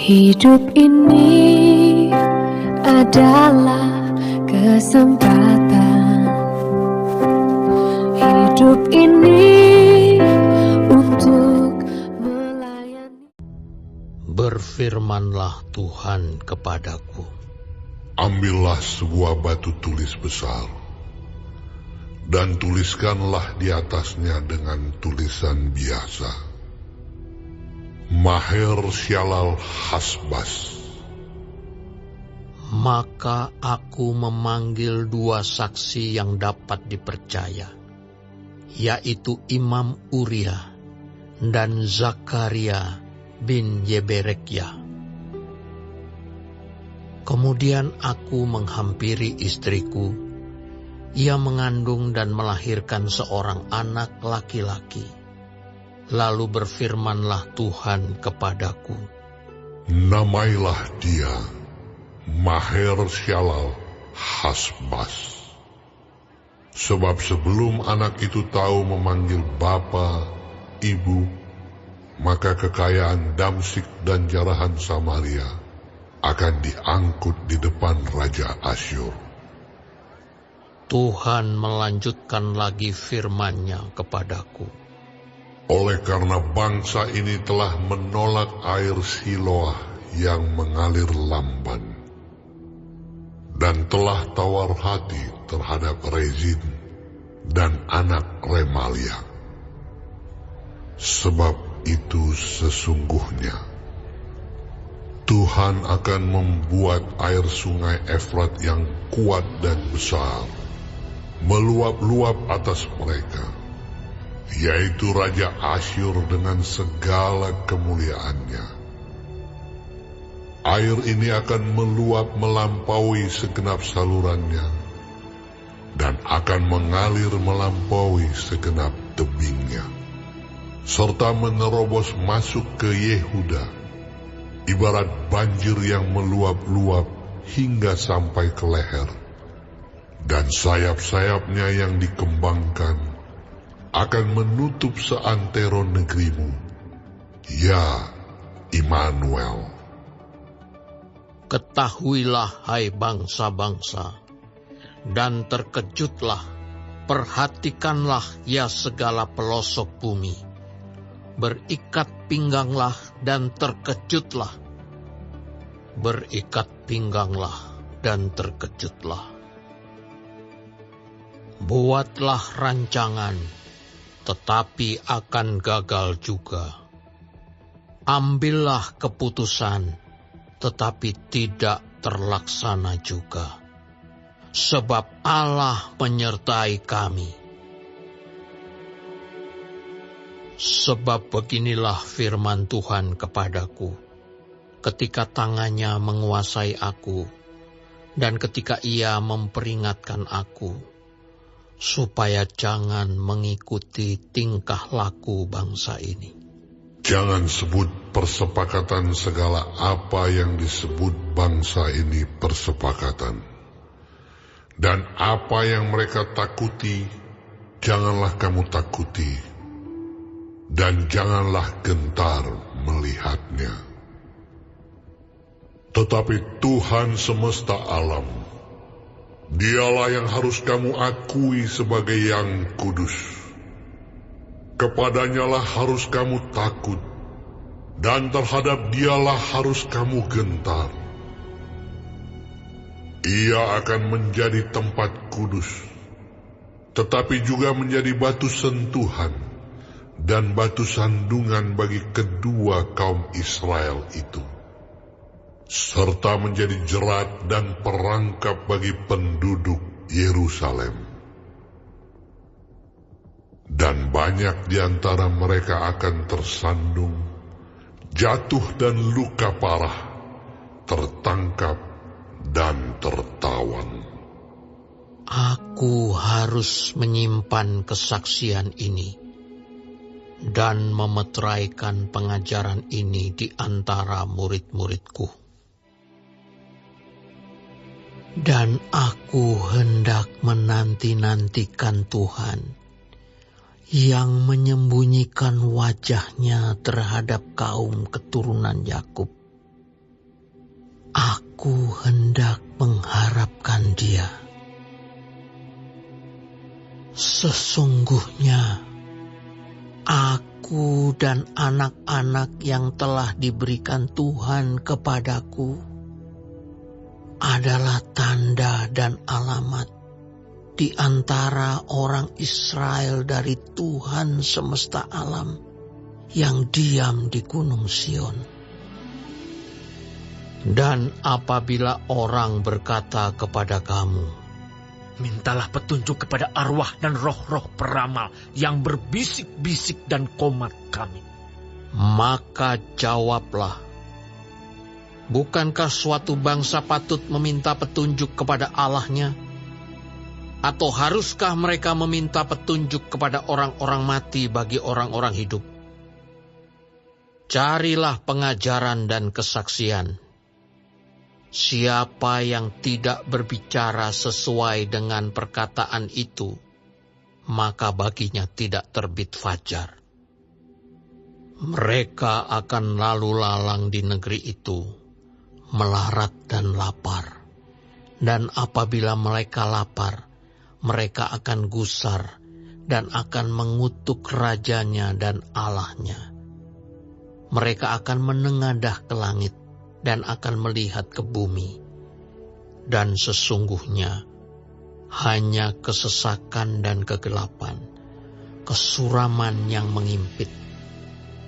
Hidup ini adalah kesempatan. Hidup ini untuk melayani. Berfirmanlah Tuhan kepadaku. Ambillah sebuah batu tulis besar, dan tuliskanlah di atasnya dengan tulisan biasa. Maher Syalal Hasbas. Maka aku memanggil dua saksi yang dapat dipercaya, yaitu Imam Uriah dan Zakaria bin Yeberekyah. Kemudian aku menghampiri istriku. Ia mengandung dan melahirkan seorang anak laki-laki. Lalu berfirmanlah Tuhan kepadaku, Namailah dia Maher Syalal Hasbas. Sebab sebelum anak itu tahu memanggil bapa, ibu, maka kekayaan Damsyik dan jarahan Samaria akan diangkut di depan Raja Asyur. Tuhan melanjutkan lagi firman-Nya kepadaku. Oleh karena bangsa ini telah menolak air Siloah yang mengalir lamban, dan telah tawar hati terhadap Rezin dan anak Remalia. Sebab itu sesungguhnya Tuhan akan membuat air sungai Efrat yang kuat dan besar meluap-luap atas mereka, yaitu Raja Asyur dengan segala kemuliaannya. Air ini akan meluap melampaui segenap salurannya, dan akan mengalir melampaui segenap tebingnya, serta menerobos masuk ke Yehuda, ibarat banjir yang meluap-luap hingga sampai ke leher, dan sayap-sayapnya yang dikembangkan akan menutup seantero negerimu, ya Immanuel. Ketahuilah, hai bangsa-bangsa, dan terkejutlah, perhatikanlah, ya segala pelosok bumi. Berikat pingganglah dan terkejutlah. Berikat pingganglah dan terkejutlah. Buatlah rancangan, tetapi akan gagal juga. Ambillah keputusan, tetapi tidak terlaksana juga. Sebab Allah menyertai kami. Sebab beginilah firman Tuhan kepadaku, ketika tangannya menguasai aku, dan ketika Ia memperingatkan aku, supaya jangan mengikuti tingkah laku bangsa ini. Jangan sebut persepakatan segala apa yang disebut bangsa ini persepakatan. Dan apa yang mereka takuti, janganlah kamu takuti. Dan janganlah gentar melihatnya. Tetapi Tuhan semesta alam, Dialah yang harus kamu akui sebagai yang kudus. Kepadanyalah harus kamu takut, dan terhadap Dialah harus kamu gentar. Ia akan menjadi tempat kudus, tetapi juga menjadi batu sentuhan dan batu sandungan bagi kedua kaum Israel itu, serta menjadi jerat dan perangkap bagi penduduk Yerusalem. Dan banyak di antara mereka akan tersandung, jatuh dan luka parah, tertangkap dan tertawan. Aku harus menyimpan kesaksian ini dan memeteraikan pengajaran ini di antara murid-muridku. Dan aku hendak menanti-nantikan Tuhan yang menyembunyikan wajah-Nya terhadap kaum keturunan Yakub, aku hendak mengharapkan Dia. Sesungguhnya aku dan anak-anak yang telah diberikan Tuhan kepadaku adalah tanda dan alamat di antara orang Israel dari Tuhan semesta alam yang diam di Gunung Sion. Dan apabila orang berkata kepada kamu, mintalah petunjuk kepada arwah dan roh-roh peramal yang berbisik-bisik dan komat kami, maka jawablah, bukankah suatu bangsa patut meminta petunjuk kepada Allahnya? Atau haruskah mereka meminta petunjuk kepada orang-orang mati bagi orang-orang hidup? Carilah pengajaran dan kesaksian. Siapa yang tidak berbicara sesuai dengan perkataan itu, maka baginya tidak terbit fajar. Mereka akan lalu lalang di negeri itu, melarat dan lapar. Dan apabila mereka lapar, mereka akan gusar dan akan mengutuk rajanya dan Allahnya. Mereka akan menengadah ke langit dan akan melihat ke bumi. Dan sesungguhnya hanya kesesakan dan kegelapan, kesuraman yang mengimpit,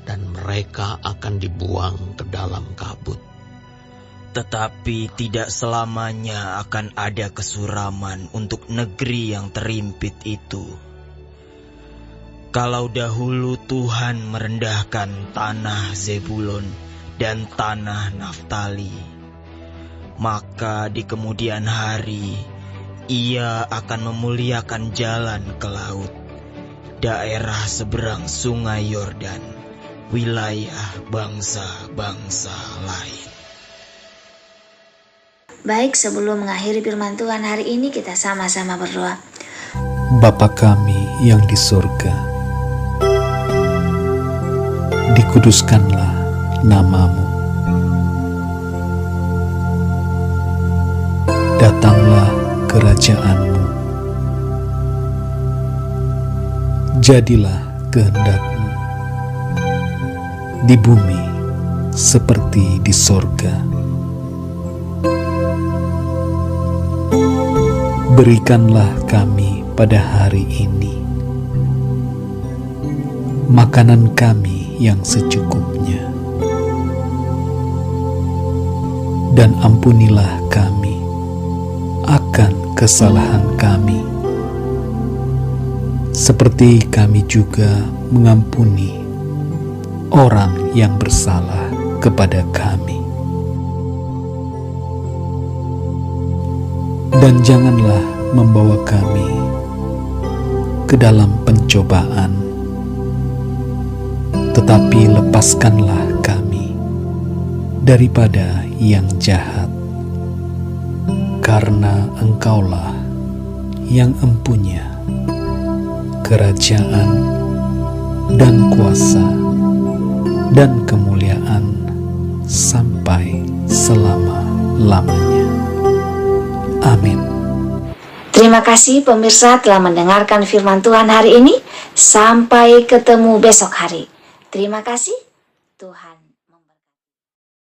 dan mereka akan dibuang ke dalam kabut. Tetapi tidak selamanya akan ada kesuraman untuk negeri yang terimpit itu. Kalau dahulu Tuhan merendahkan tanah Zebulon dan tanah Naftali, maka di kemudian hari Ia akan memuliakan jalan ke laut, daerah seberang sungai Yordan, wilayah bangsa-bangsa lain. Baik, sebelum mengakhiri firman Tuhan hari ini, kita sama-sama berdoa. Bapa kami yang di surga, dikuduskanlah nama-Mu. Datanglah kerajaan-Mu. Jadilah kehendak-Mu di bumi seperti di sorga. Berikanlah kami pada hari ini makanan kami yang secukupnya, dan ampunilah kami akan kesalahan kami, seperti kami juga mengampuni orang yang bersalah kepada kami. Dan janganlah membawa kami ke dalam pencobaan, tetapi lepaskanlah kami daripada yang jahat, karena Engkaulah yang empunya kerajaan dan kuasa dan kemuliaan sampai selama-lamanya. Amin. Terima kasih pemirsa telah mendengarkan firman Tuhan hari ini. Sampai ketemu besok hari. Terima kasih Tuhan.